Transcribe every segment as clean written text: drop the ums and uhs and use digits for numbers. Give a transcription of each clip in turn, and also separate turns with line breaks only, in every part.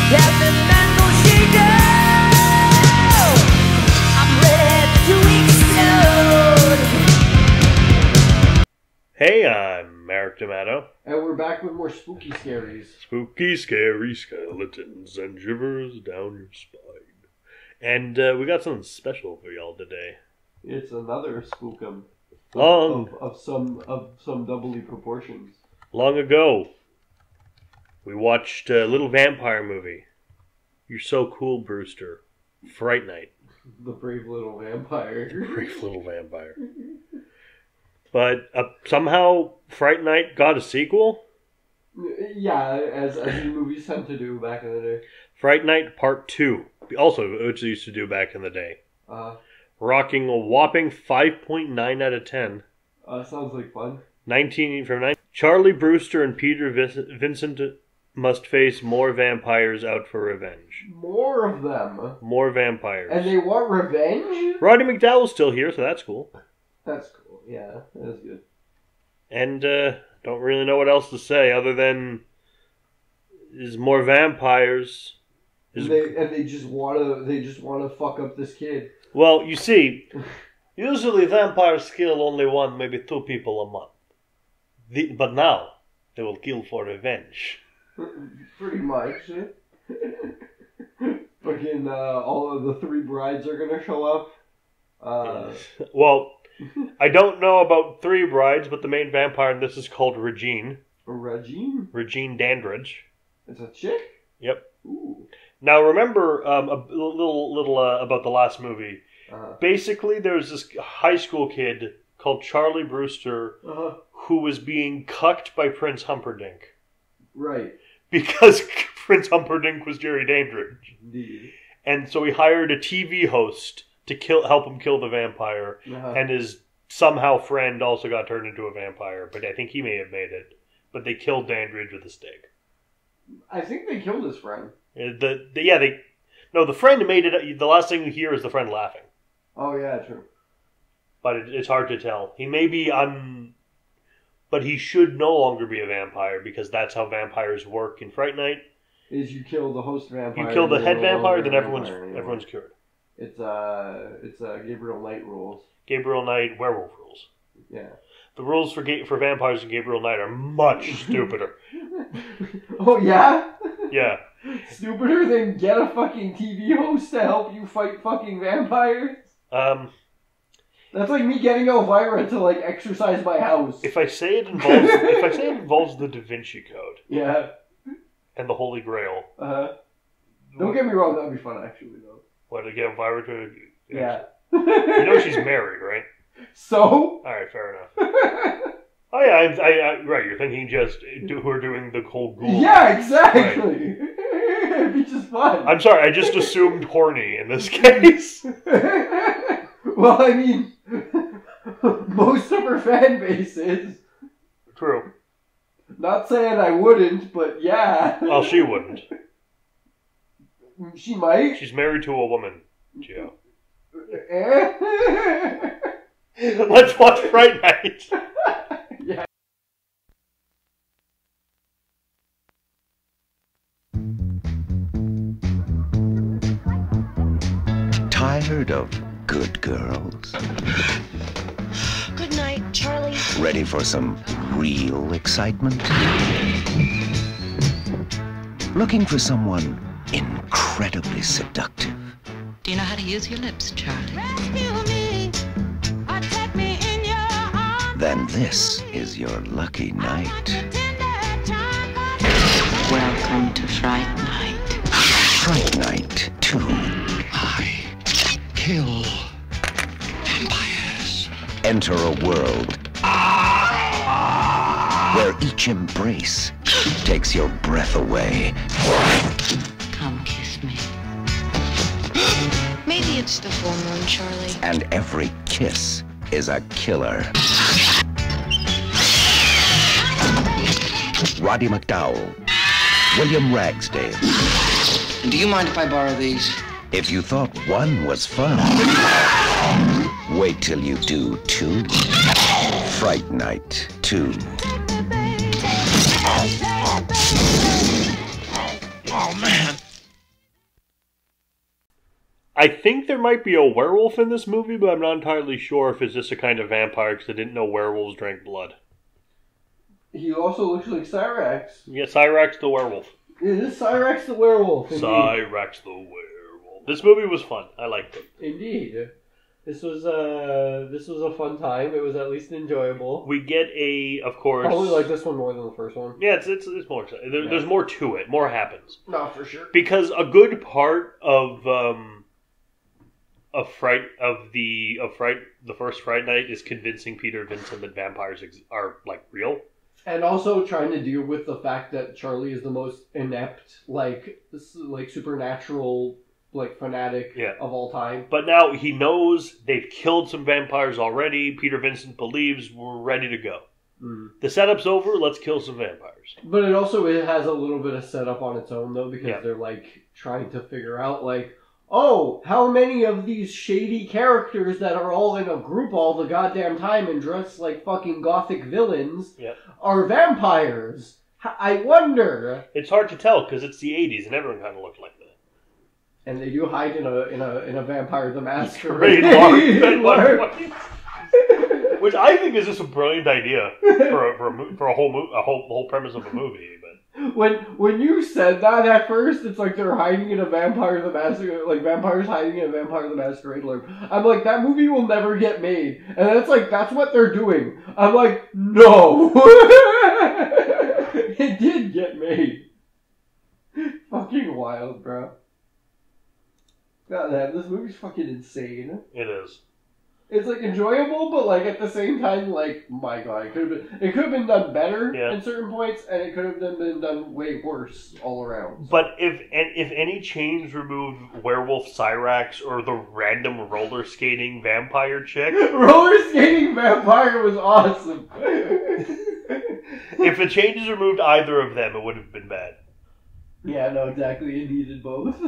Captain Mango Shaker. I'm ready to explode.
Hey, I'm Eric D'Amato.
And we're back with more spooky scaries.
Spooky, scary skeletons and shivers down your spine. And we got something special for y'all today.
It's another spookum of some doubly proportions.
Long ago, we watched a little vampire movie. You're so cool, Brewster. Fright Night.
The brave little vampire.
Brave little vampire. But somehow Fright Night got a sequel?
Yeah, as movies tend to do back in the day.
Fright Night Part 2. Also, which they used to do back in the day. Rocking a whopping 5.9 out of 10.
Sounds like fun.
19 from 9. Charlie Brewster and Peter Vincent must face more vampires out for revenge.
More of them.
More vampires.
And they want revenge?
Roddy McDowell's still here, so that's cool.
That's cool. Yeah, that's good.
And don't really know what else to say other than is more vampires.
They just wanna fuck up this kid.
Well, you see, usually vampires kill only one, maybe two people a month. But now they will kill for revenge.
Pretty much. Fucking all of the three brides are gonna show up.
Well, I don't know about three brides, but the main vampire in this is called Regine.
Regine?
Regine Dandridge.
It's a chick?
Yep.
Ooh.
Now remember a little about the last movie. Basically, there's this high school kid called Charlie Brewster who was being cucked by Prince Humperdinck.
Right.
Because Prince Humperdinck was Jerry Dandridge.
Indeed.
And so he hired a TV host to help him kill the vampire. And his somehow friend also got turned into a vampire, but I think he may have made it. But they killed Dandridge with a stake.
I think they killed his friend.
The friend made it. The last thing you hear is the friend laughing.
Oh yeah, true.
But it's hard to tell. He may be but he should no longer be a vampire because that's how vampires work in Fright Night.
Is you kill the host vampire.
You kill the head vampire, then everyone's cured.
It's Gabriel Knight rules.
Gabriel Knight werewolf rules.
Yeah.
The rules for vampires in Gabriel Knight are much stupider.
Oh yeah?
Yeah.
Stupider than get a fucking TV host to help you fight fucking vampires? That's like me getting Elvira to like exercise my house.
If I say it involves the Da Vinci Code.
Yeah.
And the Holy Grail.
Don't get me wrong, that'd be fun actually though.
What, to get Elvira to...
Yeah.
You know she's married, right?
So?
Alright, fair enough. Oh yeah, right, you're thinking just who are doing the whole ghoul.
Yeah, exactly. Right. It'd be just fun.
I'm sorry, I just assumed horny in this case.
Well, I mean, most of her fan base is.
True.
Not saying I wouldn't, but yeah.
Well, she wouldn't.
She might.
She's married to a woman, Gio. Let's watch Fright Night.
Yeah.
Tired of good girls?
Good night, Charlie.
Ready for some real excitement? Looking for someone incredibly seductive?
Do you know how to use your lips, Charlie?
Rescue me, or take me in your arms.
Then this is your lucky night.
Welcome to Fright Night.
Fright Night 2.
I kill vampires.
Enter a world where each embrace takes your breath away.
Come kiss me. Maybe it's the full moon, Charlie.
And every kiss is a killer. Roddy McDowell, William Ragsdale.
Do you mind if I borrow these?
If you thought one was fun, wait till you do two. Fright Night 2.
Oh man,
I think there might be a werewolf in this movie, but I'm not entirely sure if it's just a kind of vampire because I didn't know werewolves drank blood.
He also looks like Cyrax.
Yeah, Cyrax the werewolf.
It is Cyrax the werewolf. Indeed.
Cyrax the werewolf. This movie was fun. I liked it.
Indeed. This was a fun time. It was at least enjoyable.
We get of course...
Probably like this one more than the first one.
Yeah, it's more... There's more to it. More happens.
No, for sure.
Because a good part of Fright, the first Fright Night is convincing Peter Vincent that vampires are, like, real. And
also trying to deal with the fact that Charlie is the most inept, like supernatural... like fanatic of all time.
But now he knows they've killed some vampires already. Peter Vincent believes we're ready to go. The setup's over, let's kill some vampires.
But it has a little bit of setup on its own though, because they're like trying to figure out like, oh, how many of these shady characters that are all in a group all the goddamn time and dress like fucking gothic villains are vampires? I wonder.
It's hard to tell because it's the 80s and everyone kind of looked like that.
And they do hide in a Vampire the Masquerade.
Which I think is just a brilliant idea for a whole premise of a movie. But
when you said that at first, it's like they're hiding in a Vampire the Masquerade, like vampires hiding in a Vampire the Masquerade lurk. I'm like, that movie will never get made, and it's like that's what they're doing. I'm like, no, it did get made. Fucking wild, bro. God damn, this movie's fucking insane.
It is.
It's like enjoyable, but like at the same time, like my god, it could have been done better in certain points, and it could have been done way worse all around.
But if any change removed werewolf Cyrax or the random roller skating vampire chick,
roller skating vampire was awesome.
If the changes removed either of them, it would have been bad.
Yeah, no, exactly. It needed both.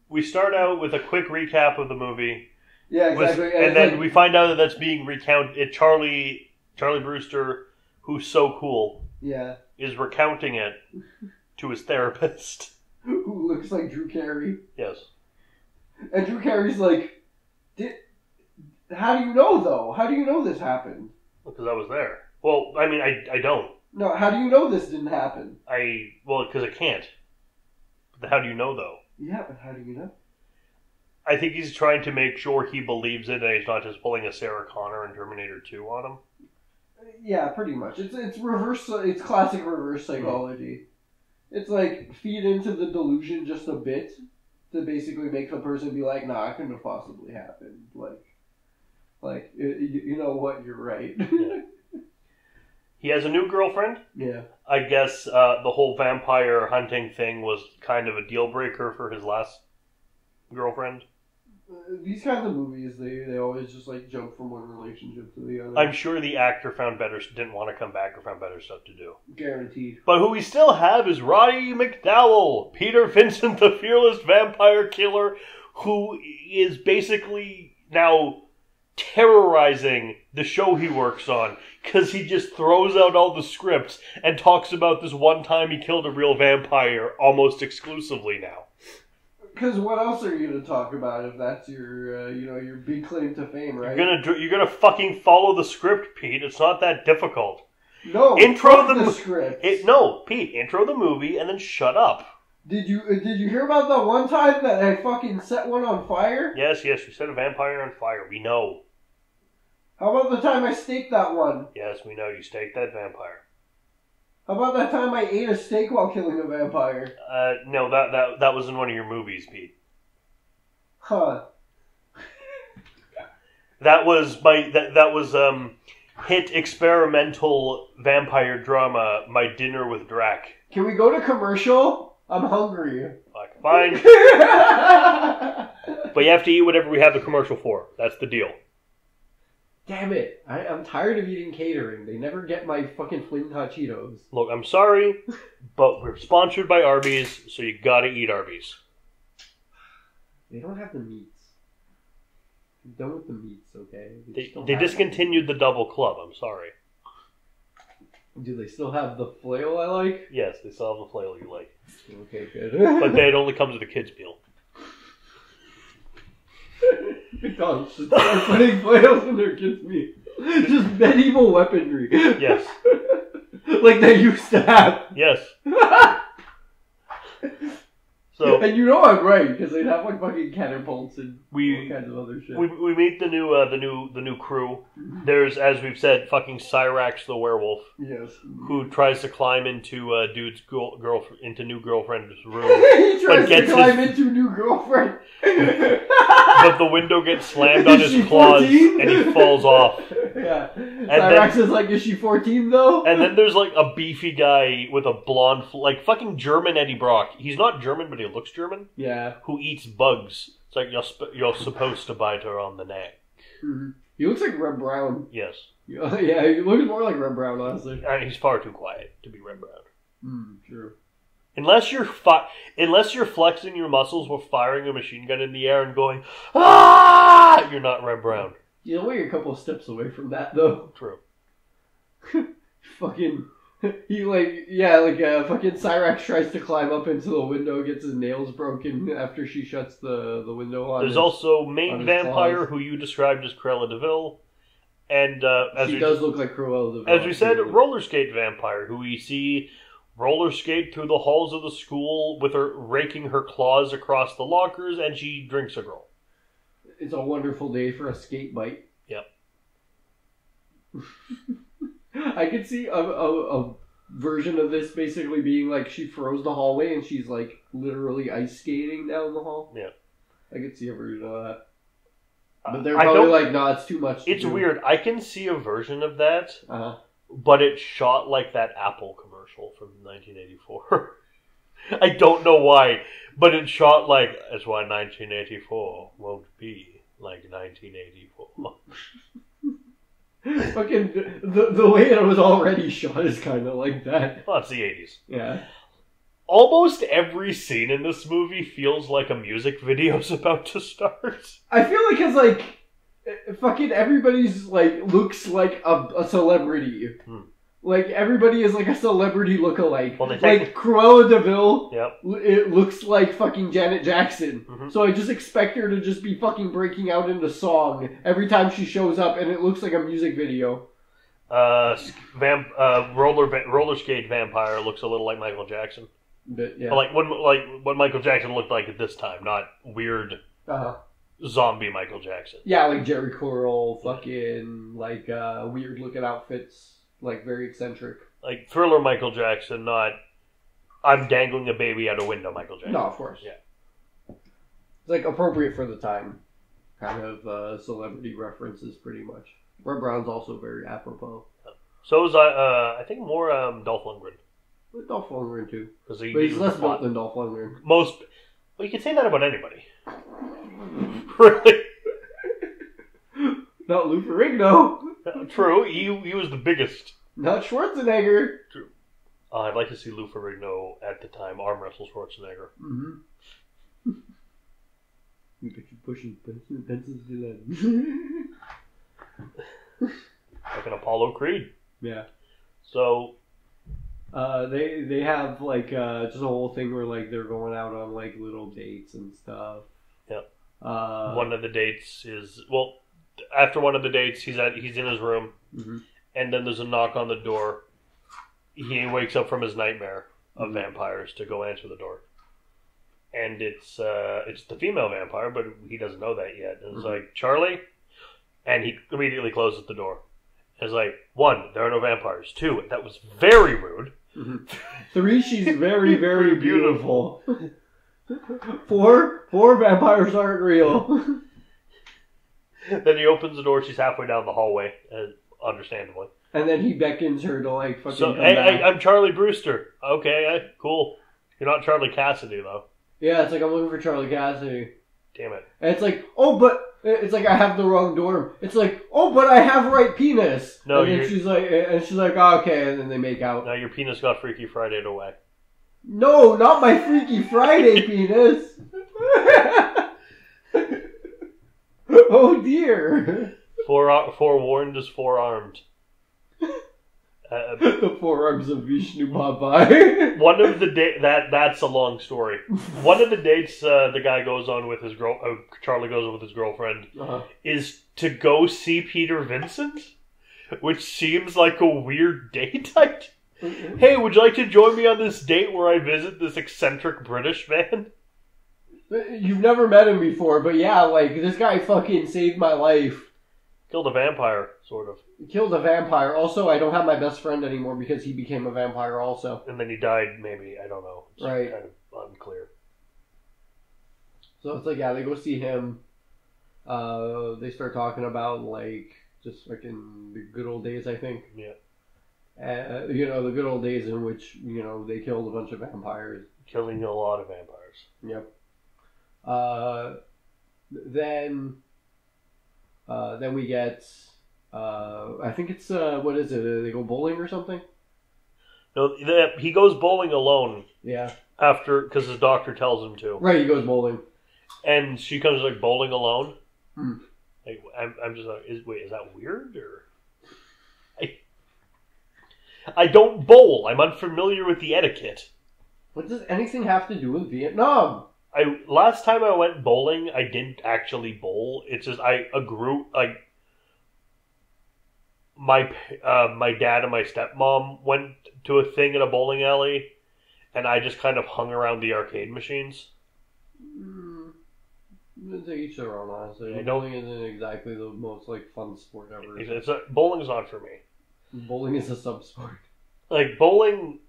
We start out with a quick recap of the movie.
Yeah, exactly.
And then we find out that that's being recounted. Charlie Brewster, who's so cool, is recounting it to his therapist.
Who looks like Drew Carey.
Yes.
And Drew Carey's like, how do you know, though? How do you know this happened?
Because I was there. Well, I mean, I don't.
No, how do you know this didn't happen?
Because I can't. But how do you know, though?
Yeah, but how do you know?
I think he's trying to make sure he believes it and he's not just pulling a Sarah Connor in Terminator 2 on him.
Yeah, pretty much. It's reverse. It's classic reverse psychology. It's like feed into the delusion just a bit to basically make the person be like, nah, it couldn't have possibly happened. Like you know what, you're right.
Yeah. He has a new girlfriend.
Yeah.
I guess the whole vampire hunting thing was kind of a deal breaker for his last girlfriend.
These kinds of movies, they always just like jump from one relationship to the other.
I'm sure the actor didn't want to come back or found better stuff to do.
Guaranteed.
But who we still have is Roddy McDowell, Peter Vincent, the fearless vampire killer, who is basically now terrorizing the show he works on because he just throws out all the scripts and talks about this one time he killed a real vampire almost exclusively now.
Because what else are you going to talk about if that's your your big claim to fame, right?
You're gonna fucking follow the script, Pete. It's not that difficult.
No,
intro
the script.
No, Pete. Intro the movie and then shut up.
Did you hear about that one time that I fucking set one on fire?
Yes, you set a vampire on fire. We know.
How about the time I staked that one?
Yes, we know you staked that vampire.
How about that time I ate a steak while killing a vampire?
No, that was in one of your movies, Pete.
Huh.
That was hit experimental vampire drama, My Dinner with Drac.
Can we go to commercial? I'm hungry.
Fine. But you have to eat whatever we have the commercial for. That's the deal.
Damn it. I'm tired of eating catering. They never get my fucking flaming hot Cheetos.
Look, I'm sorry, but we're sponsored by Arby's, so you gotta eat Arby's.
They don't have the meats. I'm done with the meats, okay?
They discontinued the double club, I'm sorry.
Do they still have the flail I like?
Yes, they still have the flail you like.
Okay, good.
But it only comes with a kid's meal.
McDonald's just start putting flails in their kids' meat. Just medieval weaponry.
Yes.
Like they used to have.
Yes. So,
and you know I'm right, because they'd have like fucking catapults and all kinds of other shit.
We meet the new crew. There's, as we've said, fucking Cyrax the werewolf.
Yes.
Who tries to climb into dude's into new girlfriend's room.
He tries to climb into new girlfriend.
But the window gets slammed on his claws 14? And he falls off.
Yeah. Cyrax is like, is she 14 though?
And then there's like a beefy guy with a blonde, like fucking German Eddie Brock. He's not German, but he looks German.
Yeah.
Who eats bugs. It's like you're supposed to bite her on the neck.
Mm-hmm. He looks like Red Brown.
Yes.
Yeah, he looks more like Red Brown, honestly.
And he's far too quiet to be Red Brown.
True.
Unless you're flexing your muscles with firing a machine gun in the air and going, ah! You're not Red Brown.
You know, we're a couple of steps away from that, though.
True.
Fucking... fucking Cyrax tries to climb up into the window, gets his nails broken after she shuts the window on.
There's also main vampire, claws. Who you described as Cruella de Vil. And,
she does look like Cruella de Vil.
As we said, roller skate vampire, who we see roller skate through the halls of the school with her raking her claws across the lockers, and she drinks a girl.
It's a wonderful day for a skate bite.
Yep.
I could see a version of this basically being like she froze the hallway and she's like literally ice skating down the hall.
Yeah.
I could see a version of that. But they're probably like, no, it's too much.
It's weird. I can see a version of that,
but
it's shot like that Apple commercial from 1984. I don't know why, but it's shot like, that's why 1984 won't be like 1984.
Fucking the way it was already shot is kind of like that.
Well, it's the 80s.
Yeah.
Almost every scene in this movie feels like a music video's about to start.
I feel like it's like fucking everybody's like looks like a celebrity. Like everybody is like a celebrity lookalike. Well, like Cruella de Vil, it looks like fucking Janet Jackson. Mm-hmm. So I just expect her to just be fucking breaking out into song every time she shows up, and it looks like a music video.
Roller skate vampire looks a little like Michael Jackson.
But, yeah.
Like what Michael Jackson looked like at this time, not weird zombie Michael Jackson.
Yeah, like Jerry Curl, fucking like weird looking outfits. Like, very eccentric.
Like, Thriller Michael Jackson, not I'm dangling a baby out a window Michael Jackson.
No, of course.
Yeah.
It's, like, appropriate for the time. Kind of celebrity references, pretty much. Red Brown's also very apropos.
So is, I think, more Dolph Lundgren.
With Dolph Lundgren, too.
But
he's less built than Dolph Lundgren.
Well, you can say that about anybody. Really?
Not Lou Ferrigno.
True, he was the biggest.
Not Schwarzenegger.
True. I'd like to see Lou Ferrigno at the time arm wrestle Schwarzenegger.
Mm-hmm. You get you pushing pencils to that.
Like an Apollo Creed.
Yeah.
So
they have like just a whole thing where like they're going out on like little dates and stuff.
Yep. One of the dates is after one of the dates, he's in his room, and then there's a knock on the door. He wakes up from his nightmare of vampires to go answer the door, and it's the female vampire, but he doesn't know that yet. And it's like, Charlie, and he immediately closes the door. It's like, 1, there are no vampires. 2, that was very rude.
3, she's very, very beautiful. 4, vampires aren't real.
Then he opens the door. She's halfway down the hallway, understandably.
And then he beckons her to like fucking.
So, hey, I'm Charlie Brewster. Okay, cool. You're not Charlie Cassidy though.
Yeah, it's like I'm looking for Charlie Cassidy.
Damn it.
And it's like, it's like I have the wrong dorm. It's like, but I have right penis.
No,
and then she's like, oh, okay, and then they make out.
No, your penis got Freaky Friday'd away.
No, not my Freaky Friday penis. Oh dear.
Forewarned is forearmed.
The forearms of Vishnu Baba.
One of the that's a long story. One of the dates the guy goes on with his Charlie goes on with his girlfriend is to go see Peter Vincent, which seems like a weird date. Hey, would you like to join me on this date where I visit this eccentric British man?
You've never met him before, but yeah, like, this guy fucking saved my life.
Killed a vampire, sort of.
Killed a vampire. Also, I don't have my best friend anymore because he became a vampire also.
And then he died, maybe. I don't know. It's
right.
kind of unclear.
So it's like, yeah, they go see him. They start talking about, like, just fucking the good old days, I think.
Yeah.
The good old days in which, they killed a bunch of vampires.
Killing a lot of vampires.
Yep. Then we get, I think it's, what is it? They go bowling or something?
No, he goes bowling alone.
Yeah.
Because his doctor tells him to.
Right, he goes bowling.
And she comes like bowling alone.
Hmm.
Like, I'm just like, is that weird or? I don't bowl. I'm unfamiliar with the etiquette.
What does anything have to do with Vietnam?
Last time I went bowling, I didn't actually bowl. It's just a group like my dad and my stepmom went to a thing in a bowling alley, and I just kind of hung around the arcade machines.
They each their own, honestly. Bowling isn't exactly the most fun sport ever.
Bowling's not for me.
Bowling is a sub-sport.
Like, bowling...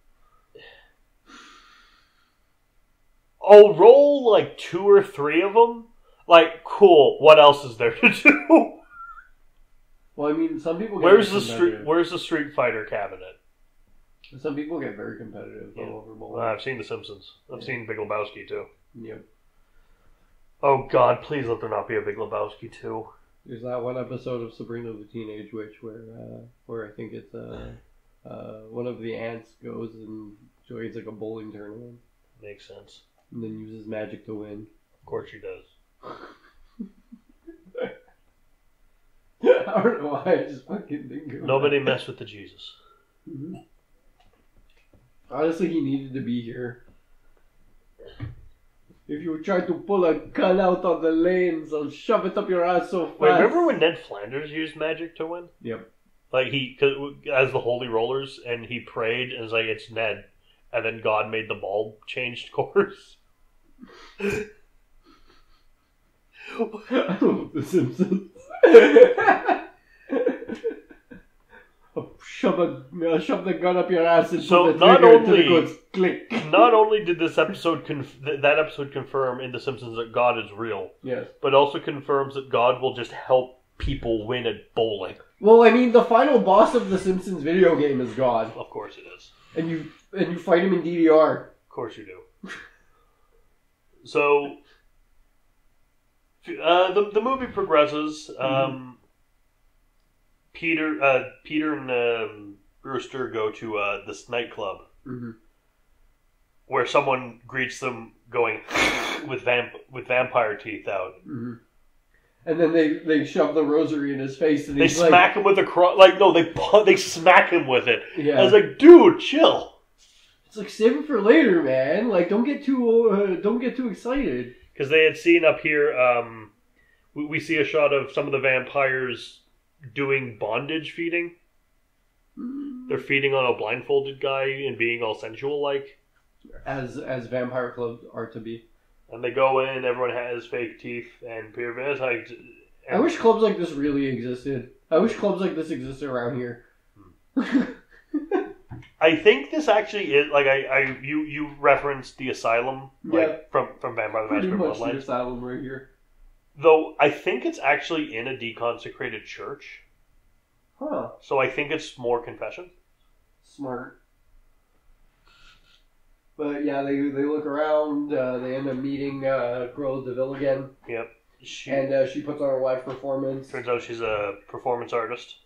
I'll roll, 2 or 3 of them. Cool, what else is there to do?
Well, I mean, some people get
Where's the Street Fighter cabinet?
Some people get very competitive over bowling.
I've seen The Simpsons. I've seen Big Lebowski, too.
Yep.
Oh, God, please let there not be a Big Lebowski, too.
There's that one episode of Sabrina the Teenage Witch where I think it's one of the aunts goes and joins a bowling tournament.
Makes sense.
And then uses magic to win.
Of course she does.
I don't know why I just fucking think of
Nobody messed with the Jesus.
Mm-hmm. Honestly, he needed to be here. If you try to pull a gun out of the lanes, I'll shove it up your ass so fast.
Wait, remember when Ned Flanders used magic to win?
Yep.
As the Holy Rollers, and he prayed, and it's Ned. And then God made the ball change course.
I love The Simpsons. Shove the gun up your ass and
so
put the trigger until it goes click.
Not only did this episode that episode confirm in The Simpsons that God is real,
yes,
but also confirms that God will just help people win at bowling.
Well, I mean, the final boss of The Simpsons video game is God.
Of course it is.
And you fight him in DDR.
Of course you do. So, the movie progresses. Peter and Brewster go to this nightclub where someone greets them going with vampire teeth out.
Mm-hmm. And then they shove the rosary in his face, and
they smack him with a cross. They smack him with it.
Yeah.
I was like, dude, chill.
It's save it for later, man. Don't get too excited.
Because they had seen up here, we see a shot of some of the vampires doing bondage feeding. They're feeding on a blindfolded guy and being all sensual like.
As vampire clubs are to be.
And they go in, everyone has fake teeth, and Peter Van Dyke...
I wish clubs like this really existed. I wish clubs like this existed around here.
I think this actually is, you referenced the Asylum, from Vampire the Masquerade
Bloodlines. Pretty much the Asylum right here.
Though, I think it's actually in a deconsecrated church.
Huh.
So I think it's more confession.
Smart. But yeah, they look around. They end up meeting Cruella de Vil again.
Yep.
She puts on a live performance.
Turns out she's a performance artist.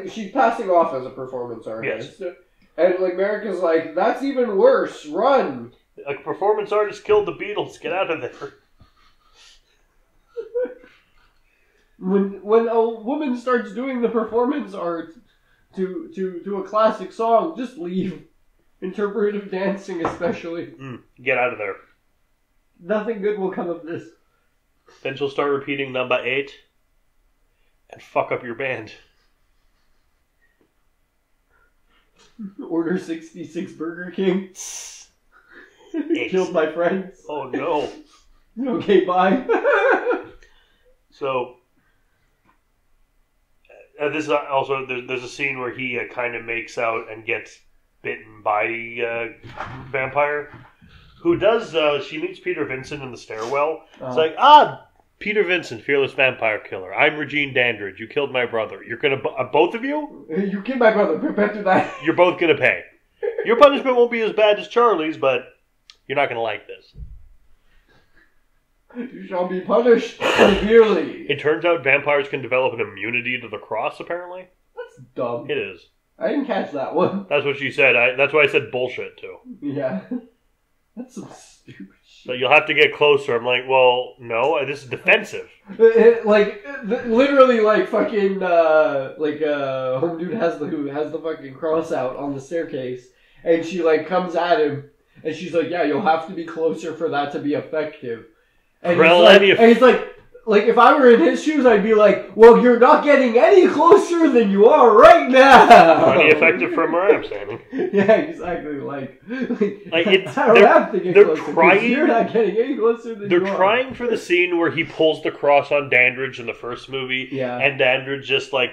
She's passing off as a performance artist.
Yes.
And Merrick is like, that's even worse. Run.
A performance artist killed the Beatles. Get out of there.
When a woman starts doing the performance art, to a classic song, just leave. Interpretive dancing especially.
Get out of there.
Nothing good will come of this.
Then she'll start repeating number 8 and fuck up your band.
Order 66 Burger King. Killed my friends.
Oh no.
Okay, bye.
So, this is also, there's a scene where he kind of makes out and gets bitten by a vampire. Who does, she meets Peter Vincent in the stairwell. It's like, Peter Vincent, fearless vampire killer. I'm Regine Dandridge. You killed my brother. You're gonna, both of you?
You killed my brother. Prepare to die.
You're both gonna pay. Your punishment won't be as bad as Charlie's, but you're not gonna like this.
You shall be punished severely.
It turns out vampires can develop an immunity to the cross, apparently.
That's dumb.
It is.
I didn't catch that one.
That's what she said. That's why I said bullshit, too.
Yeah. That's some stupid shit.
So you'll have to get closer. I'm like, well, no, this is defensive.
Literally, like, fucking, home dude has the fucking cross out on the staircase, and she, like, comes at him, and she's like, yeah, you'll have to be closer for that to be effective. And he's like, if I were in his shoes, I'd be like, well, you're not getting any closer than you are right now.
Pretty effective from where I'm standing.
Yeah, exactly. Like
it's,
I don't have to get
they're
closer.
trying,
you're not getting any closer than you are.
They're trying for the scene where he pulls the cross on Dandridge in the first movie, and Dandridge just like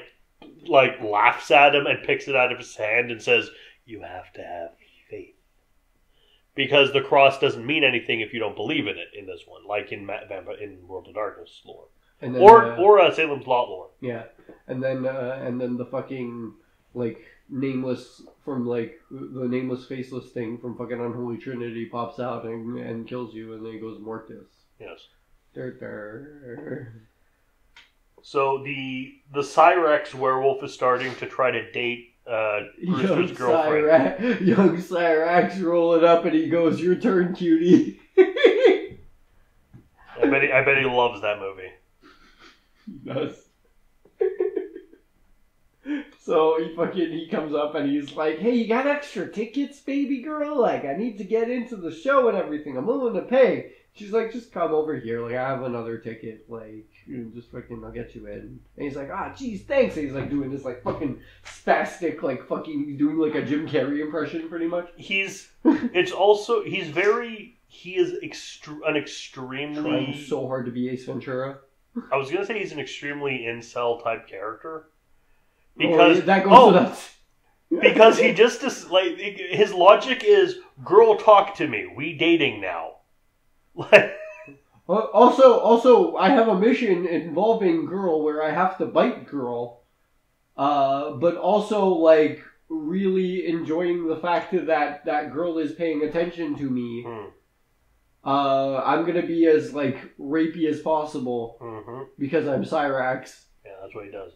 laughs at him and picks it out of his hand and says, "You have to have faith." Because the cross doesn't mean anything if you don't believe in it in this one, like in World of Darkness lore, and then, or Salem's Lot lore.
Yeah, and then the fucking like nameless from like the nameless faceless thing from fucking Unholy Trinity pops out and kills you, and then he goes Mortis.
Yes. So the Cyrex werewolf is starting to try to date Brewster's girlfriend.
Young Cyrax rolling up and he goes, "Your turn, cutie."
I bet he loves that movie.
He does. So he comes up and he's like, "Hey, you got extra tickets, baby girl? Like, I need to get into the show and everything. I'm willing to pay." She's like, "Just come over here. Like, I have another ticket. Like, just fucking, I'll get you in." And he's like, "Geez, thanks." And he's like doing this like fucking spastic, like fucking doing like a Jim Carrey impression, pretty much.
He is extremely
trying so hard to be Ace Ventura.
I was gonna say he's an extremely incel type character because
that goes nuts.
Because he just like his logic is, "Girl, talk to me. We dating now."
Also, I have a mission involving girl where I have to bite girl, but also like really enjoying the fact that girl is paying attention to me. I'm gonna be as like rapey as possible because I'm Cyrax.
Yeah, that's what he does.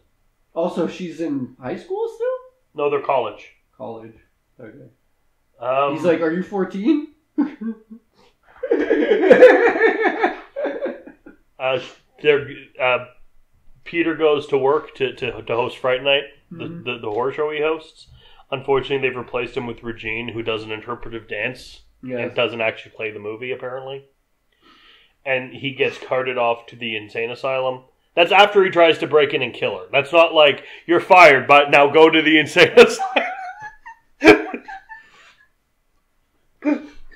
Also, she's in high school still? No,
they're college.
College. Okay. He's like, "Are you 14?"
Peter goes to work to host Fright Night, the horror show he hosts. Unfortunately, they've replaced him with Regine, who does an interpretive dance and doesn't actually play the movie, apparently. And he gets carted off to the insane asylum. That's after he tries to break in and kill her. That's not like, "You're fired, but now go to the insane asylum."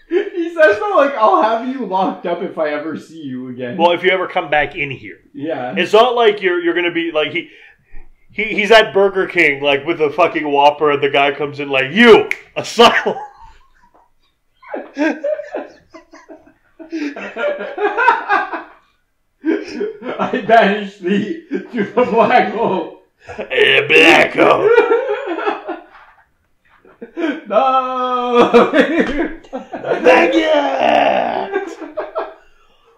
He says, "No, like, I'll have you locked up if I ever see you again."
Well, if you ever come back in here.
Yeah.
It's not like you're going to be, like, he's at Burger King, like, with a fucking Whopper, and the guy comes in like, "You! Asylum!"
"I banish thee to the black hole."
A black hole.
No!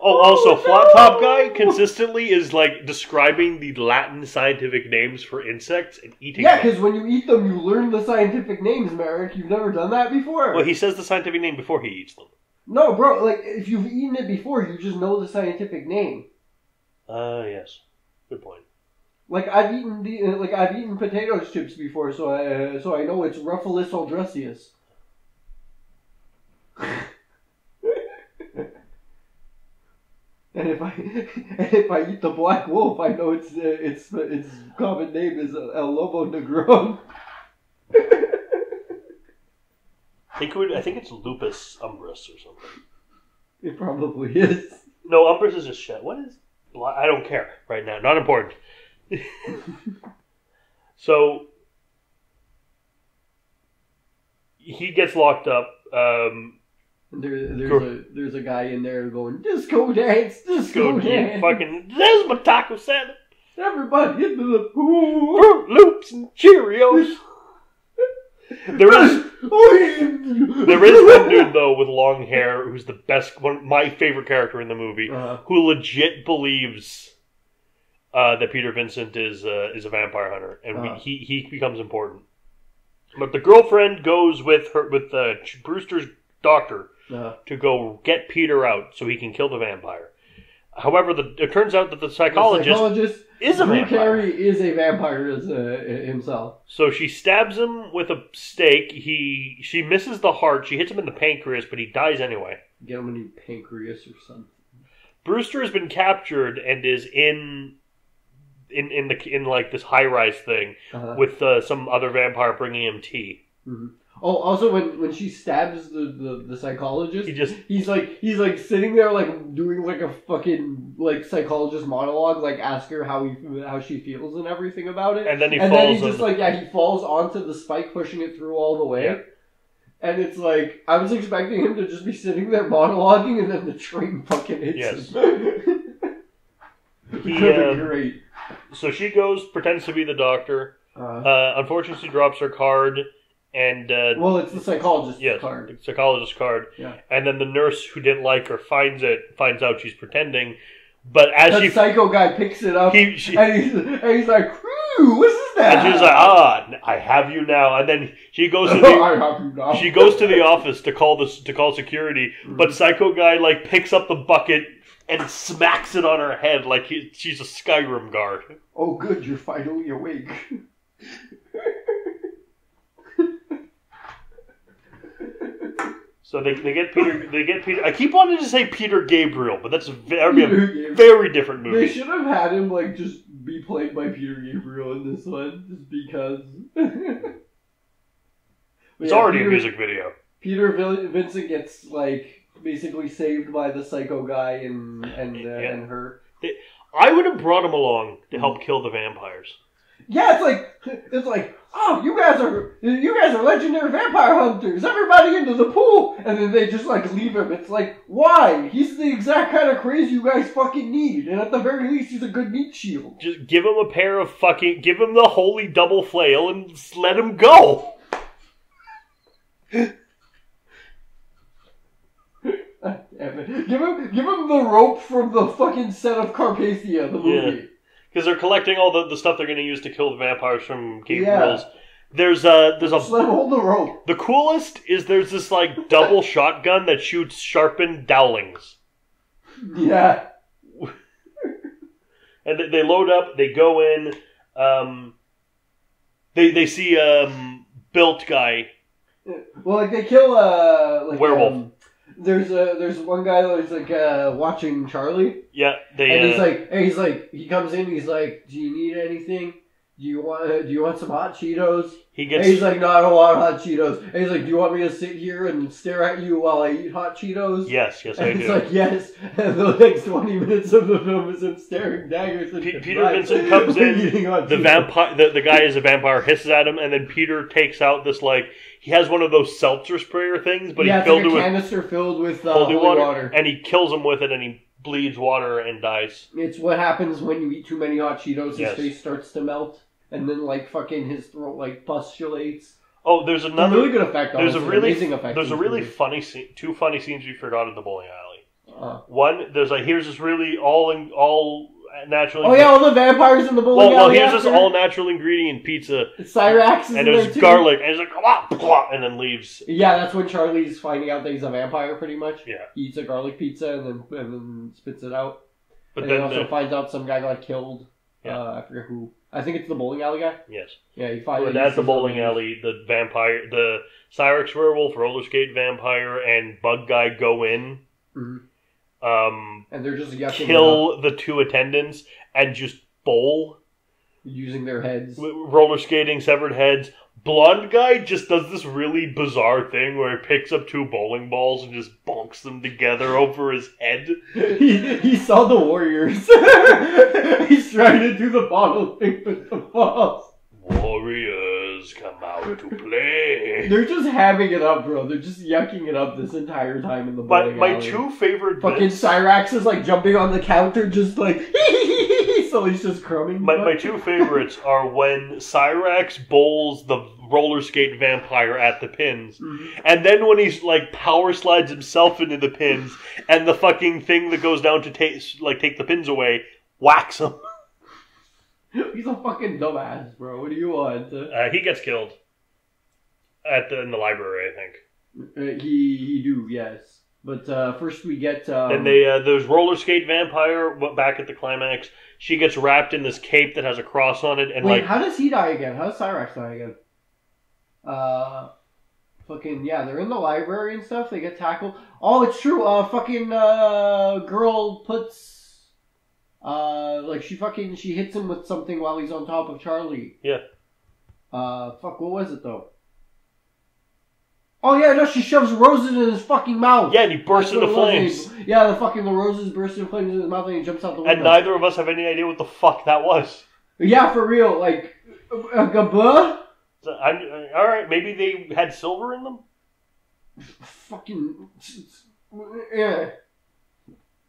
Oh, also, Flat Top Guy consistently is, like, describing the Latin scientific names for insects and eating them.
Yeah, because when you eat them, you learn the scientific names, Merrick. You've never done that before.
Well, he says the scientific name before he eats them.
No, bro, like, if you've eaten it before, you just know the scientific name.
Yes. Good point.
I've eaten potato chips before, so I know it's Ruffalus aldressius. And if I eat the black wolf, I know its common name is El Lobo Negron.
I think it's Lupus umbris or something.
It probably is.
No, umbris is just shit. What is? I don't care right now. Not important. So he gets locked up.
There's a guy in there going disco dance, disco dance.
Fucking there's my taco salad.
Everybody into the pool.
Fruit Loops and Cheerios. There is one dude though with long hair who's the best, my favorite character in the movie, who legit believes that Peter Vincent is a vampire hunter, and he becomes important. But the girlfriend goes with Brewster's doctor to go get Peter out so he can kill the vampire. However, it turns out that the psychologist is a vampire.
Carey is a vampire himself.
So she stabs him with a stake. She misses the heart. She hits him in the pancreas, but he dies anyway.
Get him a new pancreas or something.
Brewster has been captured and is in like this high rise thing with some other vampire bringing him tea.
Mm-hmm. Oh, also when she stabs the psychologist, he's like sitting there like doing like a fucking like psychologist monologue, like ask her how she feels and everything about it,
and then he
falls onto the spike, pushing it through all the way. Yeah. And it's like, I was expecting him to just be sitting there monologuing, and then the train fucking hits him. Great.
So she pretends to be the doctor. Unfortunately, she drops her card. And
it's the psychologist's card.
The psychologist's card.
Yeah.
And then the nurse who didn't like her finds out she's pretending. But as
the psycho guy picks it up, and he's like, what's that?
And she's like, I have you now. And then she goes to the office to call security. But psycho guy like picks up the bucket and smacks it on her head like she's a Skyrim guard.
Oh, good, you're finally awake.
So they get Peter. I keep wanting to say Peter Gabriel, but that's a very different movie.
They should have had him like just be played by Peter Gabriel in this one, just because.
It's already a music video.
Peter Vincent gets like basically saved by the psycho guy and her.
I would have brought him along to help kill the vampires.
Yeah, it's like, oh, you guys are legendary vampire hunters. Everybody into the pool, and then they just like leave him. It's like, why? He's the exact kind of craze you guys fucking need, and at the very least, he's a good meat shield.
Just give him give him the holy double flail and just let him go.
Give him the rope from the fucking set of Carpathia, the movie.
Yeah. Because they're collecting all the stuff they're going to use to kill the vampires from Gabriel's. Yeah. There's a.
Just let him hold the rope.
The coolest is there's this like double shotgun that shoots sharpened dowlings.
Yeah.
And they load up. They go in. They see built guy.
Well, like they kill
werewolf.
There's one guy that's like watching Charlie.
Yeah,
he's like he comes in. He's like, "Do you need anything? Do you want some hot Cheetos?" He's like, "No, I don't want hot Cheetos." And he's like, "Do you want me to sit here and stare at you while I eat hot Cheetos?"
Yes, I do.
It's like, yes. And the next 20 minutes of the film is him staring daggers.
Peter Vincent comes in. The guy is a vampire, hisses at him, and then Peter takes out this like. He has one of those seltzer sprayer things, but
he filled it with canister filled with holy water,
and he kills him with it, and he bleeds water and dies.
It's what happens when you eat too many hot Cheetos. His face starts to melt, and then like fucking his throat like pustulates.
Oh, there's another
really good effect. Amazing effect.
There's a really funny scene. Two funny scenes we forgot in the bowling alley. One, here's this really all natural.
Oh yeah, all the vampires in the bowling alley.
Well, here's this all natural ingredient pizza.
Cyrax is
and there's garlic, and he's like, and then leaves.
Yeah, that's when Charlie's finding out that he's a vampire. Pretty much.
Yeah.
He eats a garlic pizza and then spits it out.
But
then he also finds out some guy got killed.
Yeah.
I forget who. I think it's the bowling alley guy.
Yes.
Yeah, he finally.
But at the bowling alley, the vampire, the Cyrex werewolf, roller skate vampire, and bug guy go in.
Mm-hmm. And they're just
kill the two attendants and just bowl.
Using their heads.
Roller skating, severed heads. Blonde guy just does this really bizarre thing where he picks up two bowling balls and just bonks them together over his head.
He saw the Warriors. He's trying to do the bottle thing with the balls.
Warriors come out to play.
They're just having it up, bro. They're just yucking it up this entire time in the bowling alley.
My two favorite
fucking
bits...
Cyrax is like jumping on the counter just like... So he's just crumbing.
My two favorites are when Cyrax bowls the roller skate vampire at the pins, and then when he's like power slides himself into the pins, and the fucking thing that goes down to take the pins away whacks him.
He's a fucking dumbass, bro. What do you want?
He gets killed in the library, I think.
He do, yes. But first we get...
And there's roller skate vampire back at the climax. She gets wrapped in this cape that has a cross on it. And
wait, how does he die again? How does Cyrax die again? They're in the library and stuff. They get tackled. Oh, it's true. Girl puts... she hits him with something while he's on top of Charlie.
Yeah.
What was it, though? Oh yeah, no, she shoves roses in his fucking mouth.
Yeah, and he bursts into flames.
Yeah, the roses burst into flames in his mouth and he jumps out the window.
And neither of us have any idea what the fuck that was.
Yeah, for real, like, Gabba?
Alright, maybe they had silver in them?
Yeah.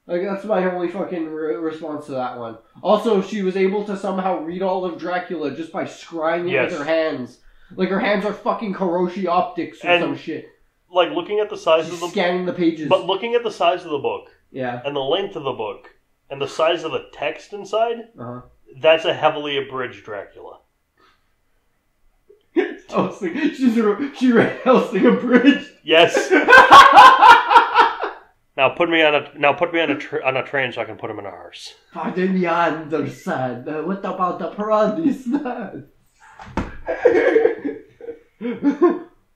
Like, that's my only fucking response to that one. Also, she was able to somehow read all of Dracula just by scrying it with her hands. Like, her hands are fucking Hiroshi optics or some shit.
Like, looking at the size of the...
scanning the pages.
But looking at the size of the book...
Yeah.
And the length of the book... And the size of the text inside... That's a heavily abridged Dracula.
Helsing. She read Helsing abridged?
Yes. Now put me on a train so I can put him in a hearse.
Pardon me, Anderson. What about the Paradis?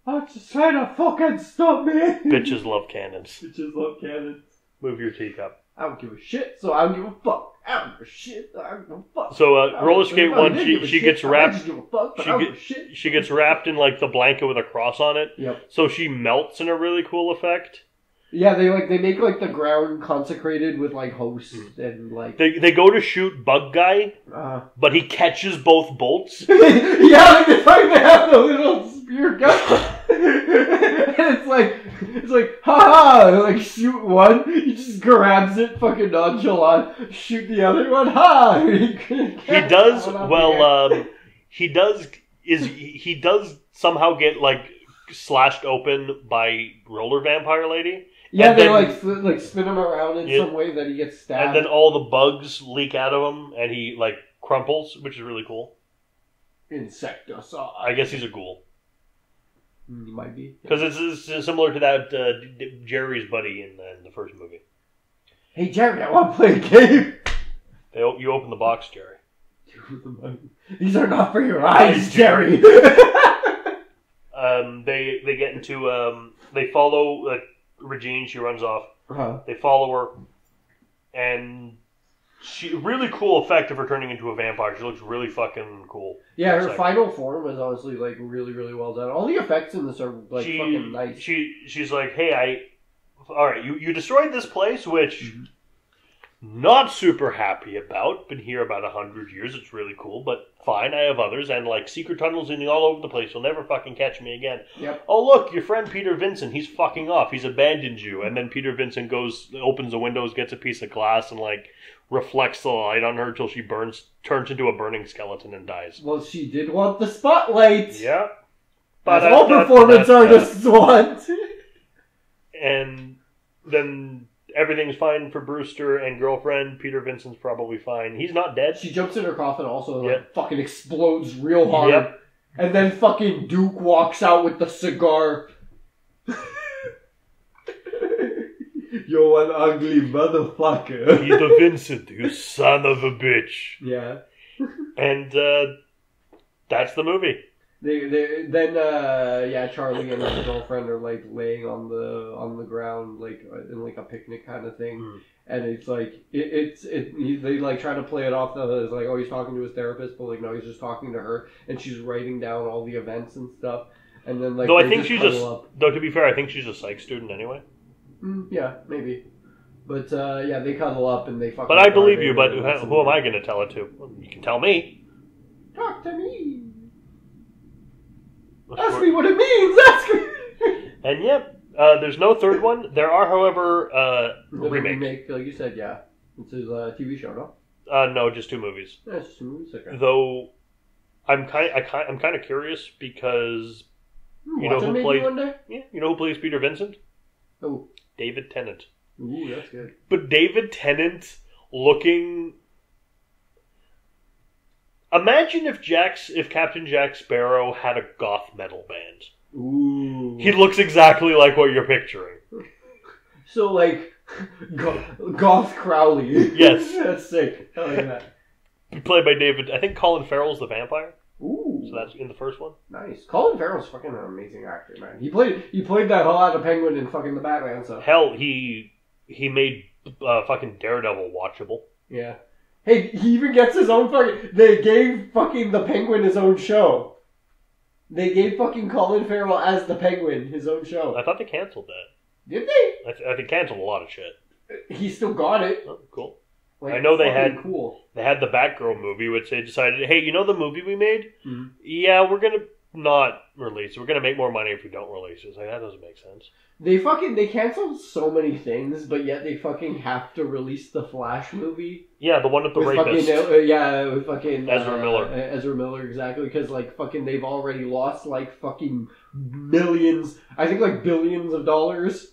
I'm just trying to fucking stop me.
Bitches love cannons.
Bitches love cannons.
Move your teacup.
I don't give a shit, so I don't give a fuck. I don't give a shit. I don't give a fuck.
So roller skate one, she gets wrapped. She gets wrapped in like the blanket with a cross on it.
Yep.
So she melts in a really cool effect.
Yeah, they make like the ground consecrated with like hosts and like
they go to shoot Bug Guy, but he catches both bolts.
Yeah, like they have the little spear gun, and it's like ha, like shoot one, he just grabs it, fucking nonchalant, shoot the other one, ha.
He does somehow get like slashed open by roller vampire lady.
Yeah, and they spin him around in some way that he gets stabbed.
And then all the bugs leak out of him, and he like crumples, which is really cool.
Insecticide.
I guess he's a ghoul.
He might be.
Because it's similar to that Jerry's buddy in the first movie.
Hey Jerry, I want to play a game.
You open the box, Jerry.
These are not for your eyes, Jerry.
They get into they follow Regine. She runs off. They follow her, and really cool effect of her turning into a vampire. She looks really fucking cool.
Yeah, her final form is honestly like really, really well done. All the effects in this are like fucking nice.
She's like, hey, alright, you destroyed this place, which not super happy about. Been here about 100 years. It's really cool, but fine. I have others, and like secret tunnels leading all over the place. You'll never fucking catch me again.
Yep.
Oh look, your friend Peter Vincent. He's fucking off. He's abandoned you. And then Peter Vincent opens the windows, gets a piece of glass, and like reflects the light on her till she turns into a burning skeleton and dies.
Well, she did want the spotlight.
Yeah.
But all performance artists want.
And then everything's fine for Brewster and girlfriend. Peter Vincent's probably fine. He's not dead.
She jumps in her coffin also and like, fucking explodes real hard.
Yep.
And then fucking Duke walks out with the cigar. You're an ugly motherfucker.
Peter Vincent, you son of a bitch.
Yeah.
And that's the movie.
Charlie and his girlfriend are like laying on the ground like in like a picnic kind of thing, and it's like they like try to play it off as like, oh, he's talking to his therapist, but like no, he's just talking to her, and she's writing down all the events and stuff, and then like
though I think she's though to be fair, I think she's a psych student anyway.
Yeah, maybe. But they cuddle up and they fucking.
But I believe you. But who am I going to tell it to? Well, you can tell me.
Talk to me. Ask me what it means. Ask me.
And yep, there's no third one. There are, however, remake.
Like you said, yeah. It's his TV show, no?
No, just 2 movies.
Yeah, it's just 2 movies. Okay.
Though, I'm kind of curious because you know who plays. Yeah, you know who plays Peter Vincent?
Oh,
David Tennant.
Ooh, that's good.
But David Tennant looking. Imagine if Captain Jack Sparrow had a goth metal band.
Ooh.
He looks exactly like what you're picturing.
So like, goth Crowley.
Yes.
That's sick. I like that.
Played by David. I think Colin Farrell's the vampire.
Ooh.
So that's in the first one.
Nice. Colin Farrell's fucking an amazing actor, man. He played that hell out of Penguin in fucking the Batman stuff.
Hell, he made fucking Daredevil watchable.
Yeah. Hey, he even gets his own fucking... They gave fucking the Penguin his own show. They gave fucking Colin Farrell as the Penguin his own show.
I thought they canceled that.
Did they?
I think canceled a lot of shit.
He still got it.
Oh, cool.
Like,
I know they had
cool.
They had the Batgirl movie, which they decided, hey, you know the movie we made?
Mm-hmm.
Yeah, we're gonna not release it. We're gonna make more money if we don't release it. It's like, that doesn't make sense.
They canceled so many things, but yet they fucking have to release the Flash movie.
Yeah, the one with the rapist.
With fucking
Ezra Miller.
Ezra Miller, exactly, because like fucking they've already lost like fucking millions, I think like billions of dollars.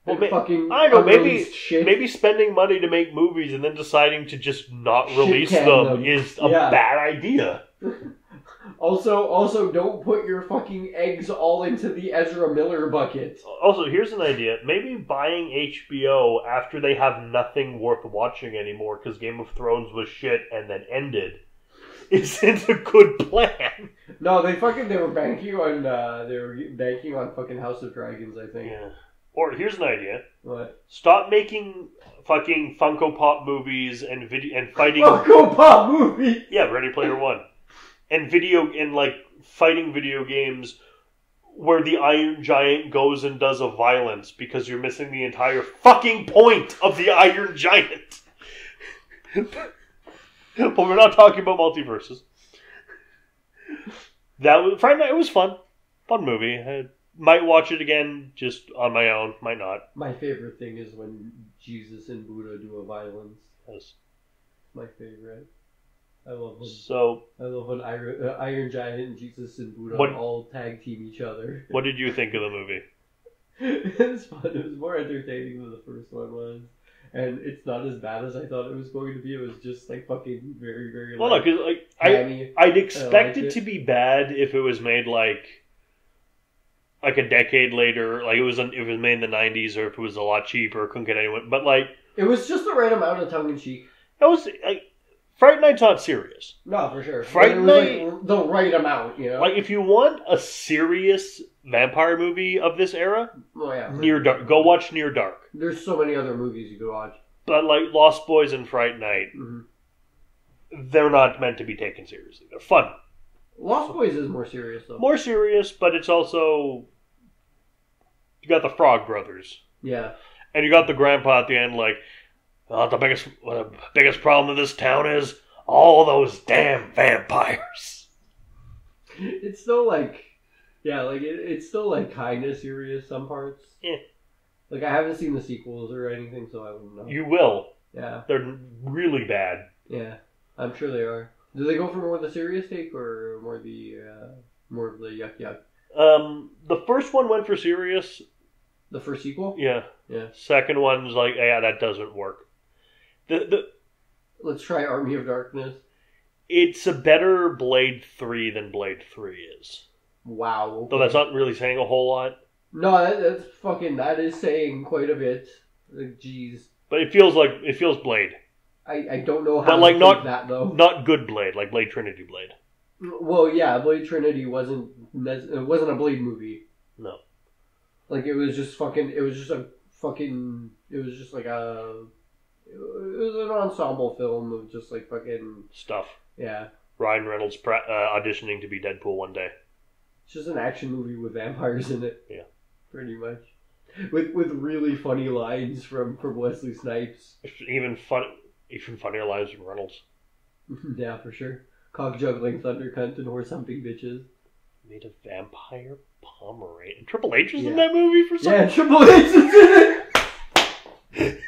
Well,
fucking
I don't know, maybe spending money to make movies and then deciding to just not release them is a bad idea.
Also, don't put your fucking eggs all into the Ezra Miller bucket.
Also, here's an idea. Maybe buying HBO after they have nothing worth watching anymore because Game of Thrones was shit and then ended isn't a good plan.
No, they were banking on fucking House of Dragons, I think.
Yeah. Or here's an idea.
What?
Stop making fucking Funko Pop movies and fighting
Funko Pop movies.
Yeah, Ready Player One. And fighting video games where the Iron Giant goes and does a violence because you're missing the entire fucking point of the Iron Giant. But we're not talking about multiverses. Friday night, it was fun. Fun movie. I might watch it again just on my own. Might not.
My favorite thing is when Jesus and Buddha do a violence.
Yes.
My favorite. I love when Iron Giant and Jesus and Buddha all tag team each other.
What did you think of the movie?
It was fun. It was more entertaining than the first one was. And it's not as bad as I thought it was going to be. It was just like fucking very, very
well, no, because I'd expect it to be bad if it was made like a decade later, like it was made in the 90s, or if it was a lot cheaper, couldn't get anyone. But like
it was just the right amount of tongue in cheek.
It was Fright Night's not serious.
No, for sure.
Fright Night,
like the right amount, you know.
Like if you want a serious vampire movie of this era, Near Dark. Go watch Near Dark.
There's so many other movies you could watch.
But like Lost Boys and Fright Night, they're not meant to be taken seriously. They're fun.
Lost Boys is more serious though.
More serious, but it's also you got the Frog Brothers.
Yeah.
And you got the grandpa at the end, like, the biggest problem of this town is all those damn vampires.
It's still like, it's still like kind of serious some parts.
Yeah.
Like I haven't seen the sequels or anything, so I wouldn't know.
You will.
Yeah.
They're really bad.
Yeah, I'm sure they are. Do they go for more of the serious take or more of the yuck?
The first one went for serious.
The first sequel?
Yeah.
Yeah.
Second one's like, that doesn't work.
Let's try Army of Darkness.
It's a better Blade 3 than Blade 3 is.
Wow. Okay.
Though that's not really saying a whole lot.
No, that is saying quite a bit. Like, jeez.
But it feels Blade.
I don't know how
but like
to
not
think that though.
not good Blade, like Blade Trinity Blade.
Well, yeah, Blade Trinity wasn't a Blade movie.
No.
Like it was just like it was an ensemble film of just like fucking
Stuff.
yeah.
Ryan Reynolds auditioning to be Deadpool one day.
It's just an action movie with vampires in it.
Yeah.
Pretty much. With really funny lines from Wesley Snipes.
Even funnier lines from Reynolds.
Yeah, for sure. Cock juggling thunder cunt and horse humping bitches.
Made a vampire Pomeranian. And Triple H is in
Yeah.
that movie for some
Yeah, Triple H is in it!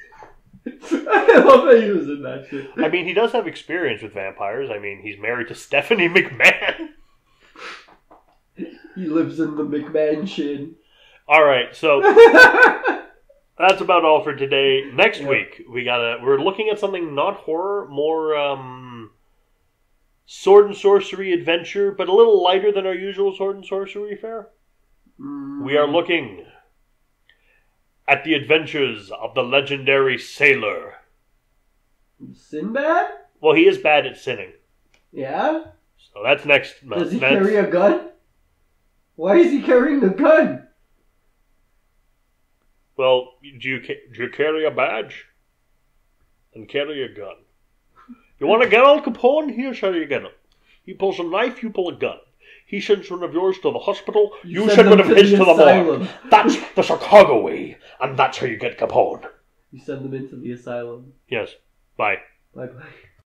I love that he was in that shit.
I mean, he does have experience with vampires. I mean, he's married to Stephanie McMahon.
He lives in the McMansion.
Alright, so that's about all for today. Next week, we're looking at something not horror, more sword and sorcery adventure, but a little lighter than our usual sword and sorcery fare. We are looking at the adventures of the legendary sailor.
Sinbad?
Well, he is bad at sinning.
Yeah?
So that's next month.
Does he carry a gun? Why is he carrying a gun?
Well, do you carry a badge? And carry a gun. You want to get Al Capone? Here's how you get him. He pulls a knife, you pull a gun. He sends one of yours to the hospital, you send one of his to the morgue. That's the Chicago way, and that's how you get Capone.
You send them into the asylum.
Yes. Bye.
Bye-bye.